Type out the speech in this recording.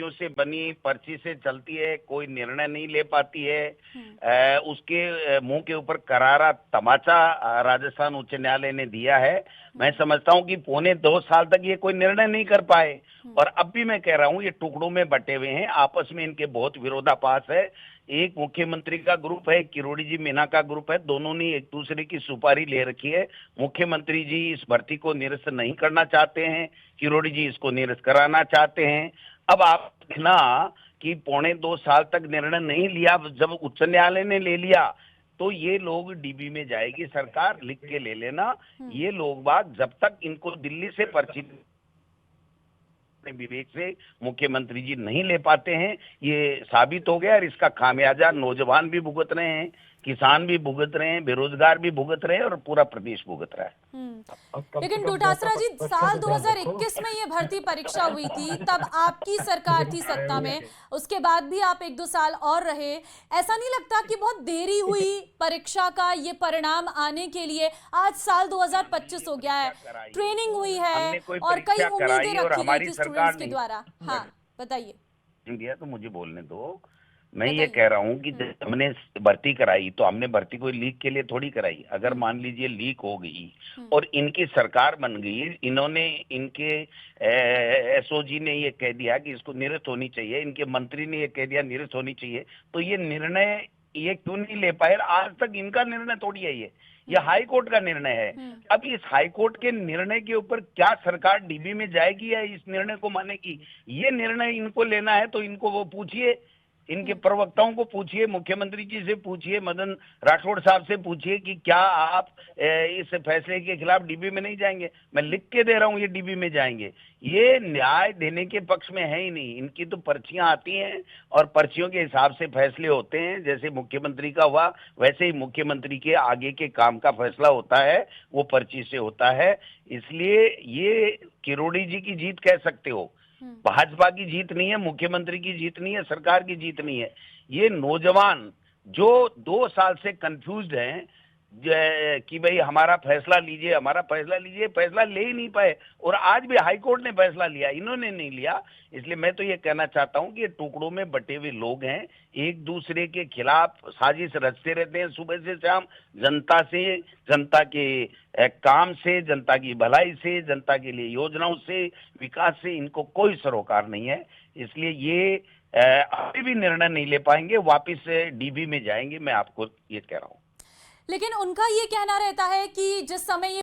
पर्चियों से बनी, पर्ची से चलती है, कोई निर्णय नहीं ले पाती है। उसके मुंह के ऊपर करारा तमाचा राजस्थान उच्च न्यायालय ने दिया है। मैं समझता हूं कि पौने 2 साल तक ये कोई निर्णय नहीं कर पाए, और अब भी मैं कह रहा हूं ये टुकड़ों में बटे हुए हैं, आपस में इनके बहुत विरोधाभास है। एक मुख्यमंत्री का ग्रुप है, किरोड़ी जी मीना का ग्रुप है, दोनों ने एक दूसरे की सुपारी ले रखी है। मुख्यमंत्री जी इस भर्ती को निरस्त नहीं करना चाहते हैं, किरोड़ी जी इसको निरस्त कराना चाहते हैं। अब आप देखना कि पौने 2 साल तक निर्णय नहीं लिया, जब उच्च न्यायालय ने ले लिया तो ये लोग डीबी में जाएगी सरकार, लिख के ले लेना। ये लोग बात जब तक इनको दिल्ली से पर्ची विवेक से मुख्यमंत्री जी नहीं ले पाते हैं, ये साबित हो गया। और इसका खामियाजा नौजवान भी भुगत रहे हैं, किसान भी भुगत रहे हैं, बेरोजगार भी भुगत रहे हैं, और पूरा प्रदेश भुगत रहा है। लेकिन डोटासरा जी, साल 2021 में ये भर्ती परीक्षा हुई थी, तब आपकी सरकार थी सत्ता में, उसके बाद भी आप 1-2 साल और रहे। ऐसा नहीं लगता कि बहुत देरी हुई परीक्षा का ये परिणाम आने के लिए? आज साल 2025 हो गया है, ट्रेनिंग हुई है और कई उम्मीदें रखी गई थी स्टूडेंट्स के द्वारा। हाँ, बताइए। दिया तो मुझे बोलने दो। मैं ये कह रहा हूँ कि जब हमने भर्ती कराई तो हमने भर्ती कोई लीक के लिए थोड़ी कराई। अगर मान लीजिए लीक हो गई और इनकी सरकार बन गई, इन्होंने इनके एसओजी ने ये कह दिया कि इसको निरस्त होनी चाहिए, इनके मंत्री ने ये कह दिया निरस्त होनी चाहिए, तो ये निर्णय ये क्यों नहीं ले पाए? आज तक इनका निर्णय थोड़ी है, ये हाई कोर्ट का निर्णय है। अब इस हाई कोर्ट के निर्णय के ऊपर क्या सरकार डीबी में जाएगी या इस निर्णय को मानेगी? ये निर्णय इनको लेना है तो इनको वो पूछिए, इनके प्रवक्ताओं को पूछिए, मुख्यमंत्री जी से पूछिए, मदन राठौड़ साहब से पूछिए कि क्या आप इस फैसले के खिलाफ डीबी में नहीं जाएंगे। मैं लिख के दे रहा हूं ये डीबी में जाएंगे। ये न्याय देने के पक्ष में है ही नहीं। इनकी तो पर्चियां आती हैं और पर्चियों के हिसाब से फैसले होते हैं। जैसे मुख्यमंत्री का हुआ वैसे ही मुख्यमंत्री के आगे के काम का फैसला होता है, वो पर्ची से होता है। इसलिए ये किरोड़ी जी की जीत कह सकते हो, भाजपा की जीत नहीं है, मुख्यमंत्री की जीत नहीं है, सरकार की जीत नहीं है। ये नौजवान जो 2 साल से कंफ्यूज्ड हैं कि भाई हमारा फैसला लीजिए, हमारा फैसला लीजिए, फैसला ले ही नहीं पाए। और आज भी हाई कोर्ट ने फैसला लिया, इन्होंने नहीं लिया। इसलिए मैं तो ये कहना चाहता हूं कि ये टुकड़ों में बटे हुए लोग हैं, एक दूसरे के खिलाफ साजिश रचते रहते हैं सुबह से शाम, जनता से, जनता के काम से, जनता की भलाई से, जनता के लिए योजनाओं से, विकास से इनको कोई सरोकार नहीं है। इसलिए ये अभी भी निर्णय नहीं ले पाएंगे, वापिस डीबी में जाएंगे, मैं आपको ये कह रहा हूं। लेकिन उनका ये कहना रहता है कि जिस समय